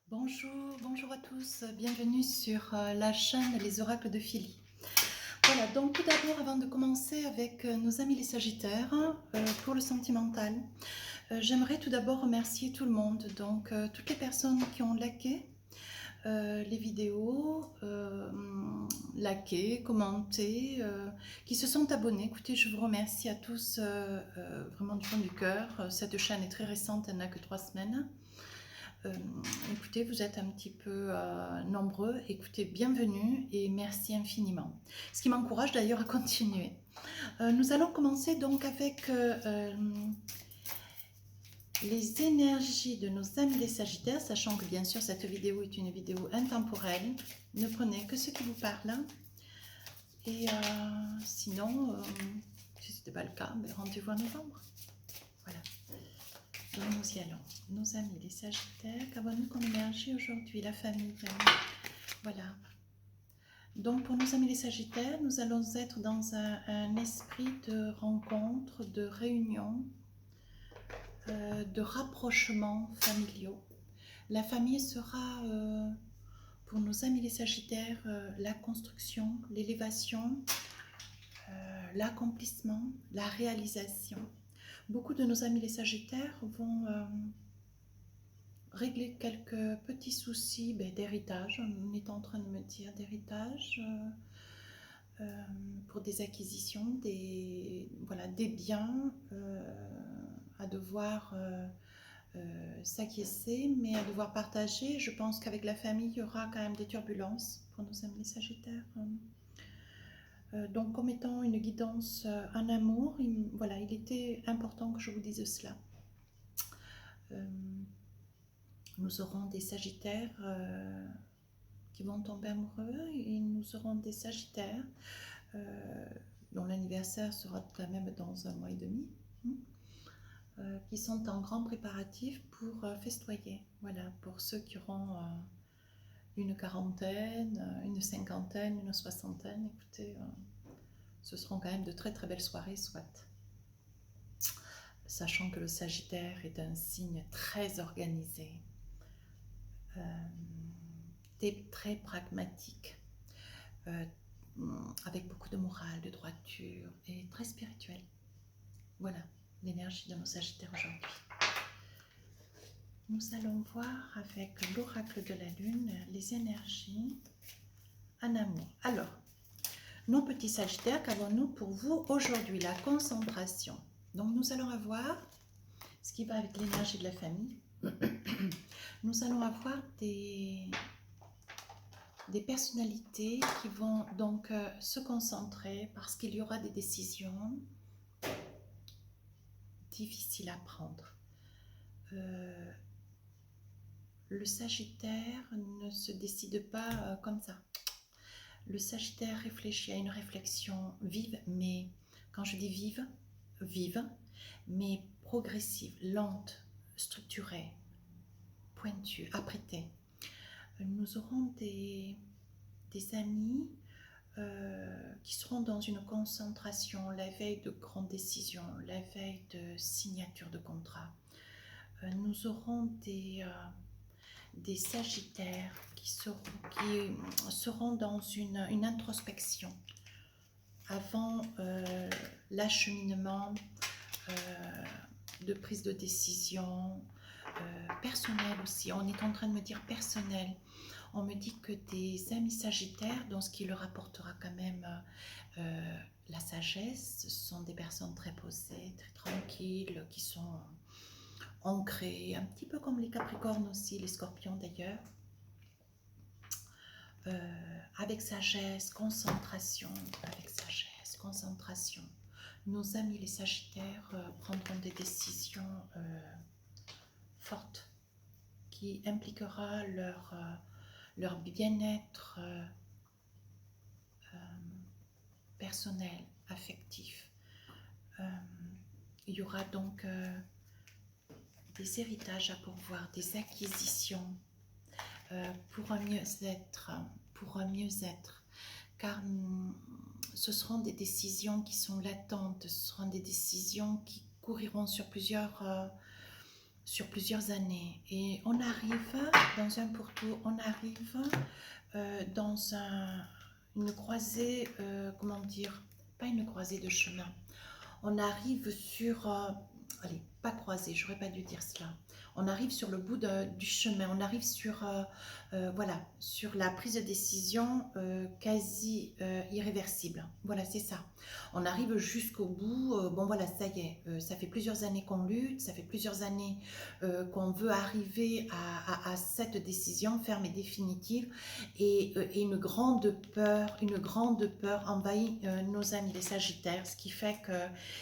Bonjour à tous, bienvenue sur la chaîne Les Oracles de Philly. Voilà, donc tout d'abord, avant de commencer avec nos amis les Sagittaires, pour le sentimental, j'aimerais tout d'abord remercier tout le monde, donc toutes les personnes qui ont liké les vidéos, liké, commenté, qui se sont abonnés. Écoutez, je vous remercie à tous vraiment du fond du cœur. Cette chaîne est très récente, elle n'a que 3 semaines. Écoutez, vous êtes un petit peu nombreux. Écoutez, bienvenue et merci infiniment. Ce qui m'encourage d'ailleurs à continuer. Nous allons commencer donc avec les énergies de nos amis les Sagittaires, sachant que bien sûr cette vidéo est une vidéo intemporelle. Ne prenez que ce qui vous parle. Et sinon, si ce n'était pas le cas, ben, rendez-vous en novembre. Voilà. Donc nous y allons. Nos amis les Sagittaires, qu'avons-nous comme énergie aujourd'hui? La famille. Voilà. Donc pour nos amis les Sagittaires, nous allons être dans un esprit de rencontre, de réunion, de rapprochement familiaux. La famille sera, pour nos amis les Sagittaires, la construction, l'élévation, l'accomplissement, la réalisation. Beaucoup de nos amis les Sagittaires vont régler quelques petits soucis d'héritage. On est en train de me dire d'héritage pour des acquisitions, des biens à devoir s'acquiescer, mais à devoir partager. Je pense qu'avec la famille, il y aura quand même des turbulences pour nos amis Sagittaires. Donc, comme étant une guidance en amour, il était important que je vous dise cela. Nous aurons des Sagittaires qui vont tomber amoureux et nous aurons des Sagittaires dont l'anniversaire sera quand même dans un mois et demi, qui sont en grand préparatif pour festoyer. Voilà, pour ceux qui auront une quarantaine, une cinquantaine, une soixantaine, écoutez, ce seront quand même de très très belles soirées, soit. Sachant que le Sagittaire est un signe très organisé, très pragmatique, avec beaucoup de morale, de droiture et très spirituel. Voilà l'énergie de nos Sagittaires aujourd'hui. Nous allons voir avec l'oracle de la Lune les énergies en amour. Alors, nos petits Sagittaires, qu'avons-nous pour vous aujourd'hui? La concentration. Donc, nous allons avoir ce qui va avec l'énergie de la famille. Nous allons avoir des personnalités qui vont donc se concentrer parce qu'il y aura des décisions difficiles à prendre. Le Sagittaire ne se décide pas comme ça. Le Sagittaire réfléchit à une réflexion vive, mais quand je dis vive, mais progressive, lente, structurée, pointue, apprêtée. Nous aurons des amis qui seront dans une concentration la veille de grandes décisions, la veille de signature de contrat. Nous auront des Sagittaires qui seront dans une introspection avant l'acheminement de prise de décision personnelle aussi. On est en train de me dire personnel. On me dit que des amis Sagittaires, dans ce qui leur apportera quand même la sagesse, ce sont des personnes très posées, très tranquilles, qui sont ancrées, un petit peu comme les Capricornes aussi, les Scorpions d'ailleurs, avec sagesse, concentration, Nos amis les Sagittaires prendront des décisions fortes qui impliquera leur bien-être personnel, affectif. Il y aura donc des héritages à pourvoir, des acquisitions pour un mieux-être, car ce seront des décisions qui sont latentes, ce seront des décisions qui couriront sur plusieurs sur plusieurs années. Et on arrive dans un pourtour, on arrive dans une croisée, comment dire, pas une croisée de chemin. On arrive sur, allez, pas croisée, j'aurais pas dû dire cela. On arrive sur le bout du chemin, on arrive sur, voilà, sur la prise de décision quasi irréversible. Voilà, c'est ça. On arrive jusqu'au bout, bon voilà, ça y est, ça fait plusieurs années qu'on lutte, ça fait plusieurs années qu'on veut arriver à cette décision ferme et définitive, et une grande peur envahit nos amis les Sagittaires, ce qui fait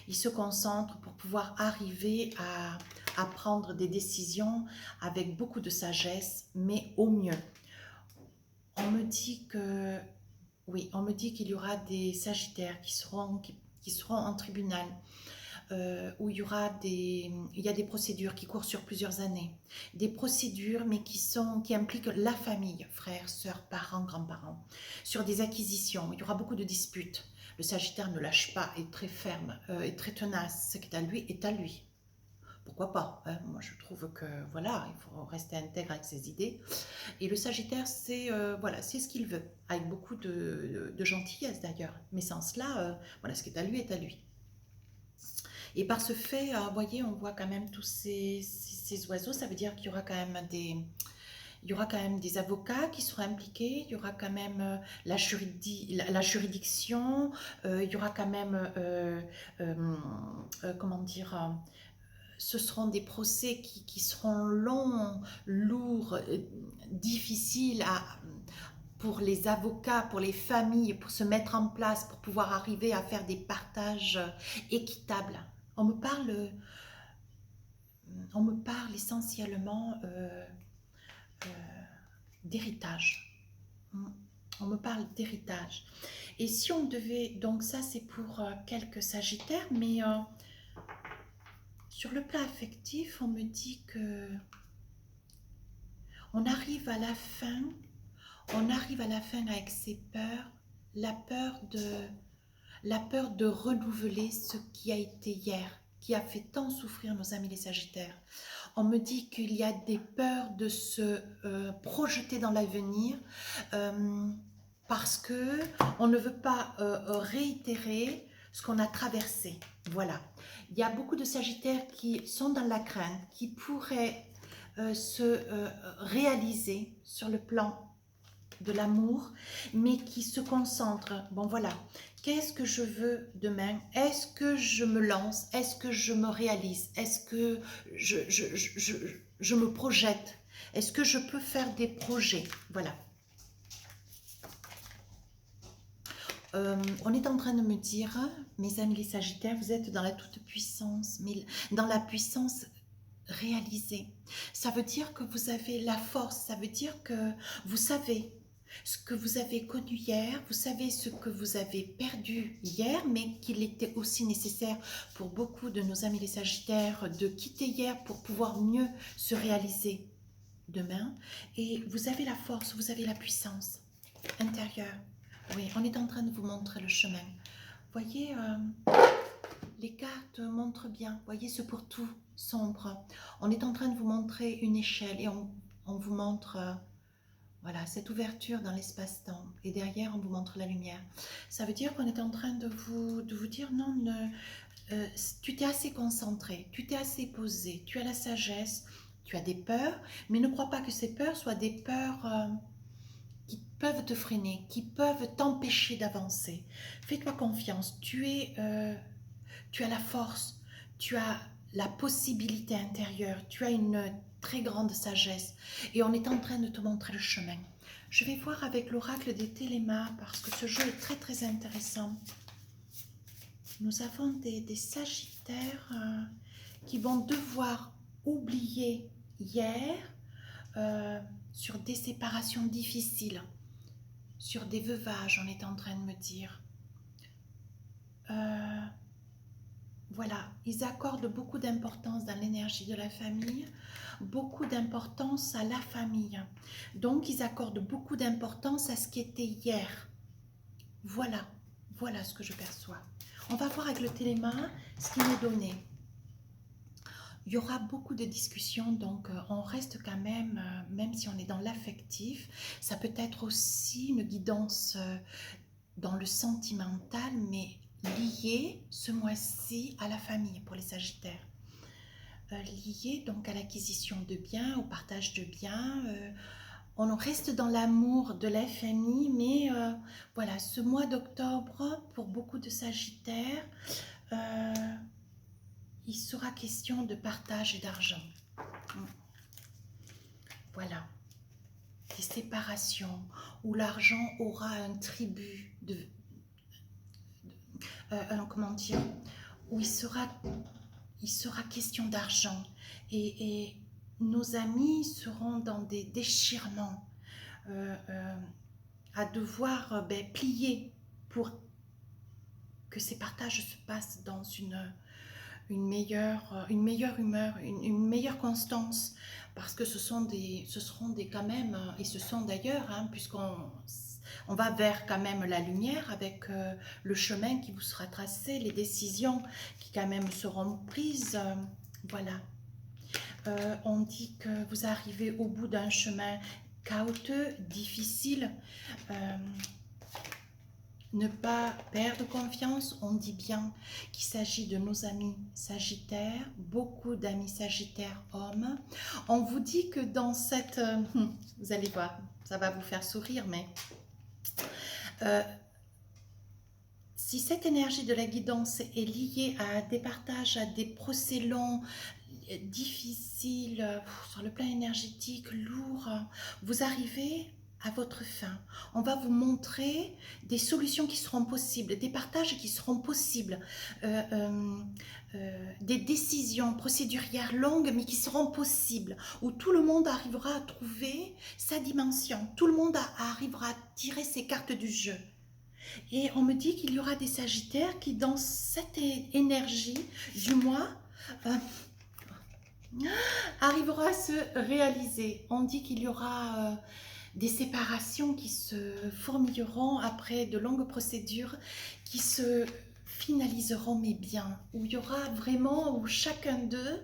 qu'ils se concentrent pour pouvoir arriver à prendre des décisions avec beaucoup de sagesse, mais au mieux. On me dit que, oui, on me dit qu'il y aura des Sagittaires qui seront en tribunal, où il y a des procédures qui courent sur plusieurs années. Des procédures, mais qui impliquent la famille, frères, sœurs, parents, grands-parents, sur des acquisitions. Il y aura beaucoup de disputes. Le Sagittaire ne lâche pas, est très ferme, est très tenace. Ce qui est à lui est à lui. Pourquoi pas, hein? Moi je trouve que voilà, il faut rester intègre avec ses idées. Et le Sagittaire, c'est voilà, c'est ce qu'il veut, avec beaucoup de gentillesse d'ailleurs. Mais sans cela, voilà, ce qui est à lui est à lui. Et par ce fait, vous voyez, on voit quand même tous ces oiseaux. Ça veut dire qu'il y aura quand même des avocats qui seront impliqués, il y aura quand même la juridiction, il y aura quand même, comment dire, ce seront des procès qui seront longs, lourds, difficiles pour les avocats, pour les familles, pour se mettre en place, pour pouvoir arriver à faire des partages équitables. On me parle essentiellement d'héritage. On me parle d'héritage. Et si on devait, donc ça c'est pour quelques Sagittaires, mais sur le plan affectif, on me dit que on arrive à la fin avec ses peurs, la peur de renouveler ce qui a été hier, qui a fait tant souffrir nos amis les Sagittaires. On me dit qu'il y a des peurs de se projeter dans l'avenir parce que on ne veut pas réitérer ce qu'on a traversé. Voilà. Il y a beaucoup de Sagittaires qui sont dans la crainte, qui pourraient se réaliser sur le plan de l'amour, mais qui se concentrent. Bon voilà, qu'est-ce que je veux demain? Est-ce que je me lance? Est-ce que je me réalise? Est-ce que je me projette? Est-ce que je peux faire des projets? Voilà. On est en train de me dire, mes amis les Sagittaires, vous êtes dans la toute-puissance, mais dans la puissance réalisée. Ça veut dire que vous avez la force, ça veut dire que vous savez ce que vous avez connu hier, vous savez ce que vous avez perdu hier, mais qu'il était aussi nécessaire pour beaucoup de nos amis les Sagittaires de quitter hier pour pouvoir mieux se réaliser demain. Et vous avez la force, vous avez la puissance intérieure. Oui, on est en train de vous montrer le chemin. Voyez, les cartes montrent bien. Voyez ce pourtour sombre. On est en train de vous montrer une échelle et on vous montre voilà, cette ouverture dans l'espace-temps. Et derrière, on vous montre la lumière. Ça veut dire qu'on est en train de vous dire non, tu t'es assez concentré, tu t'es assez posé, tu as la sagesse, tu as des peurs, mais ne crois pas que ces peurs soient des peurs qui peuvent te freiner, qui peuvent t'empêcher d'avancer. Fais-toi confiance, tu as la force, tu as la possibilité intérieure, tu as une très grande sagesse et on est en train de te montrer le chemin. Je vais voir avec l'oracle des Télémas parce que ce jeu est très très intéressant. Nous avons des Sagittaires qui vont devoir oublier hier sur des séparations difficiles, sur des veuvages, on est en train de me dire. Voilà, ils accordent beaucoup d'importance dans l'énergie de la famille, beaucoup d'importance à la famille. Donc, ils accordent beaucoup d'importance à ce qui était hier. Voilà, voilà ce que je perçois. On va voir avec le Téléma ce qui m'est donné. Il y aura beaucoup de discussions, donc on reste quand même, même si on est dans l'affectif, ça peut être aussi une guidance dans le sentimental, mais liée ce mois-ci à la famille pour les Sagittaires. Liée donc à l'acquisition de biens, au partage de biens. On reste dans l'amour de la famille, mais voilà, ce mois d'octobre, pour beaucoup de Sagittaires, il sera question de partage et d'argent. Voilà, des séparations où l'argent aura un tribut comment dire, où il sera question d'argent et nos amis seront dans des déchirements, à devoir plier pour que ces partages se passent dans une meilleure humeur, une meilleure constance, parce que ce seront des quand même, et ce sont d'ailleurs, hein, puisqu'on va vers quand même la lumière avec le chemin qui vous sera tracé, les décisions qui quand même seront prises, voilà. On dit que vous arrivez au bout d'un chemin chaotique, difficile, ne pas perdre confiance. On dit bien qu'il s'agit de nos amis sagittaires, beaucoup d'amis sagittaires hommes. On vous dit que dans cette... vous allez voir, ça va vous faire sourire, mais... si cette énergie de la guidance est liée à des partages, à des procès longs, difficiles, sur le plan énergétique, lourd, vous arrivez à votre fin. On va vous montrer des solutions qui seront possibles, des partages qui seront possibles, des décisions procédurières longues mais qui seront possibles, où tout le monde arrivera à trouver sa dimension, tout le monde arrivera à tirer ses cartes du jeu. Et on me dit qu'il y aura des Sagittaires qui, dans cette énergie du mois, arriveront à se réaliser. On dit qu'il y aura des séparations qui se fourmilleront après de longues procédures, qui se finaliseront mais bien, où il y aura vraiment, où chacun d'eux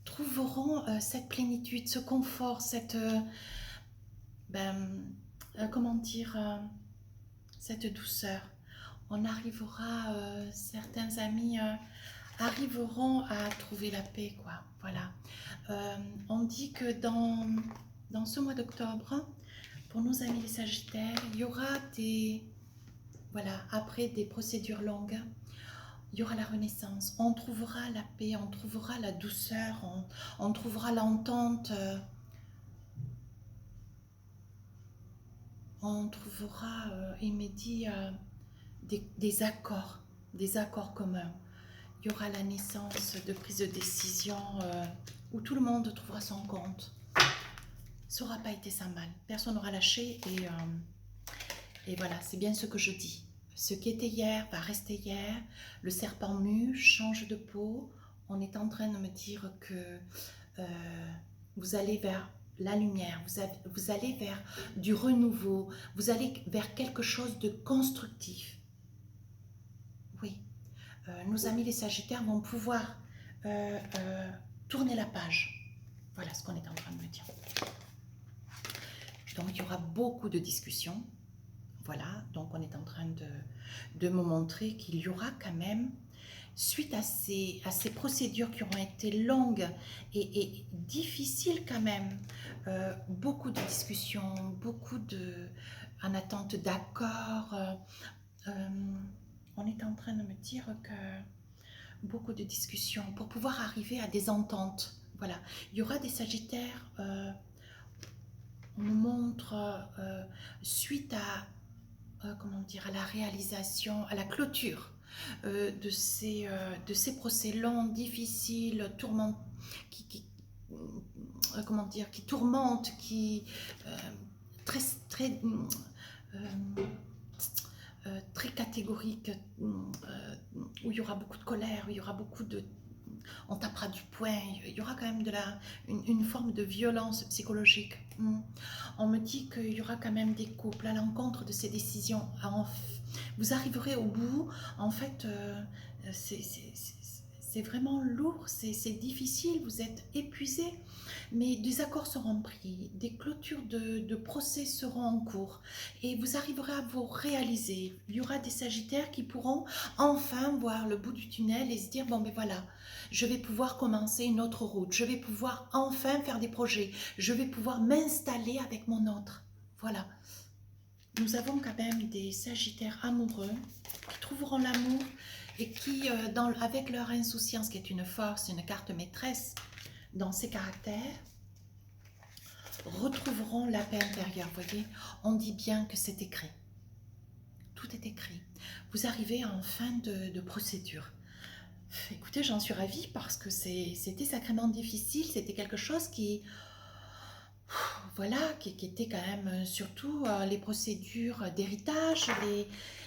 trouveront cette plénitude, ce confort, cette... comment dire cette douceur. On arrivera, certains amis arriveront à trouver la paix, quoi. Voilà. On dit que dans ce mois d'octobre, pour nos amis les Sagittaires, il y aura des... Voilà, après des procédures longues, il y aura la renaissance. On trouvera la paix, on trouvera la douceur, on trouvera l'entente. On trouvera, il me dit, des accords communs. Il y aura la naissance de prise de décision où tout le monde trouvera son compte. Ça n'aura pas été sans mal. Personne n'aura lâché et voilà, c'est bien ce que je dis. Ce qui était hier va rester hier. Le serpent mue, change de peau. On est en train de me dire que vous allez vers la lumière, vous allez vers du renouveau, vous allez vers quelque chose de constructif. Oui, nos amis les Sagittaires vont pouvoir tourner la page. Voilà ce qu'on est en train de me dire. Donc il y aura beaucoup de discussions. Voilà, donc on est en train de me montrer qu'il y aura quand même, suite à ces procédures qui auront été longues et difficiles quand même, beaucoup de discussions, beaucoup en attente d'accords. On est en train de me dire que beaucoup de discussions pour pouvoir arriver à des ententes. Voilà, il y aura des Sagittaires, on nous montre suite à comment dire, à la réalisation, à la clôture de ces procès longs, difficiles, comment dire, qui tourmentent, qui très catégorique, où il y aura beaucoup de colère, où il y aura beaucoup de... On tapera du poing, il y aura quand même une forme de violence psychologique. On me dit qu'il y aura quand même des couples à l'encontre de ces décisions. Vous arriverez au bout, en fait, c'est vraiment lourd, c'est difficile, vous êtes épuisé, mais des accords seront pris, des clôtures de procès seront en cours et vous arriverez à vous réaliser. Il y aura des Sagittaires qui pourront enfin voir le bout du tunnel et se dire, bon ben voilà, je vais pouvoir commencer une autre route, je vais pouvoir enfin faire des projets, je vais pouvoir m'installer avec mon autre. Voilà. Nous avons quand même des Sagittaires amoureux qui trouveront l'amour et qui, avec leur insouciance, qui est une force, une carte maîtresse dans ces caractères, retrouveront la paix intérieure. Vous voyez, on dit bien que c'est écrit. Tout est écrit. Vous arrivez en fin de procédure. Écoutez, j'en suis ravie parce que c'était sacrément difficile. C'était quelque chose qui... Voilà, qui était quand même surtout les procédures d'héritage,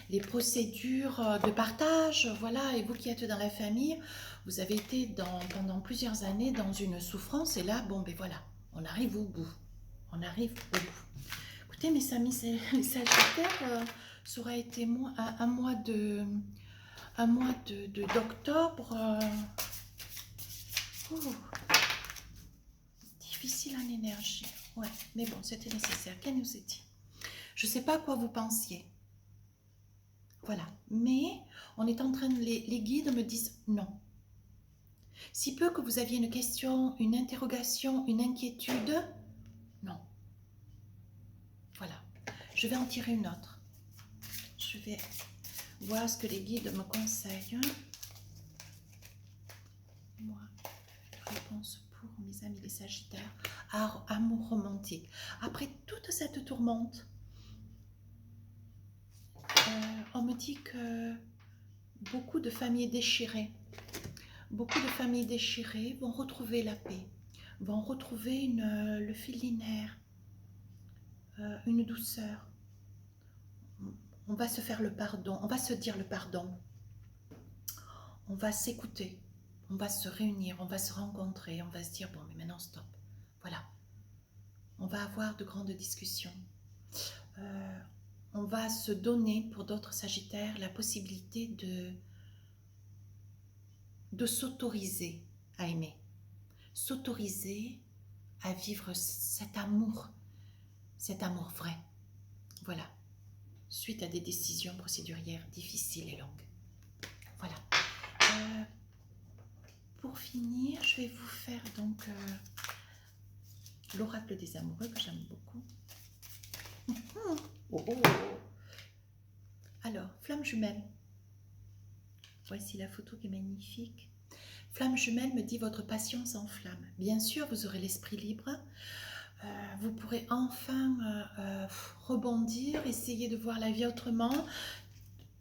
les procédures de partage, voilà, et vous qui êtes dans la famille, vous avez été pendant plusieurs années dans une souffrance, et là, bon, ben voilà, on arrive au bout, on arrive au bout. Écoutez, mes amis, les Sagittaires, ça aurait été un mois d'octobre, difficile en énergie. Ouais, mais bon, c'était nécessaire. Qu'elle nous est dit. Je ne sais pas à quoi vous pensiez. Voilà. Mais on est en train de... Les guides me disent non. Si peu que vous aviez une question, une interrogation, une inquiétude, non. Voilà. Je vais en tirer une autre. Je vais voir ce que les guides me conseillent. Moi, réponse pour mes amis les Sagittaires. Amour romantique. Après toute cette tourmente, on me dit que beaucoup de familles déchirées vont retrouver la paix, vont retrouver le fil linéaire, une douceur. On va se faire le pardon, on va se dire le pardon, on va s'écouter, on va se réunir, on va se rencontrer, on va se dire bon mais maintenant stop, voilà. On va avoir de grandes discussions. On va se donner, pour d'autres Sagittaires, la possibilité de s'autoriser à aimer, s'autoriser à vivre cet amour vrai. Voilà, suite à des décisions procédurières difficiles et longues. Voilà. Pour finir, je vais vous faire donc l'oracle des amoureux que j'aime beaucoup. Oh, oh. Alors, flamme jumelle. Voici la photo qui est magnifique. Flamme jumelle me dit votre passion s'enflamme. Bien sûr, vous aurez l'esprit libre. Vous pourrez enfin rebondir, essayer de voir la vie autrement.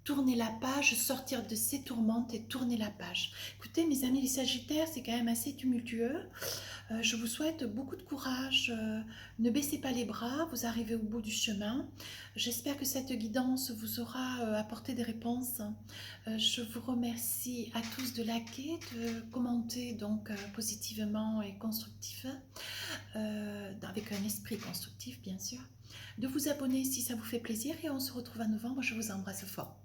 Tourner la page, sortir de ces tourmentes et tourner la page. Écoutez, mes amis les Sagittaires, c'est quand même assez tumultueux. Je vous souhaite beaucoup de courage. Ne baissez pas les bras, vous arrivez au bout du chemin. J'espère que cette guidance vous aura apporté des réponses. Je vous remercie à tous de liker, de commenter donc positivement et constructif, avec un esprit constructif bien sûr. De vous abonner si ça vous fait plaisir et on se retrouve en novembre. Je vous embrasse fort.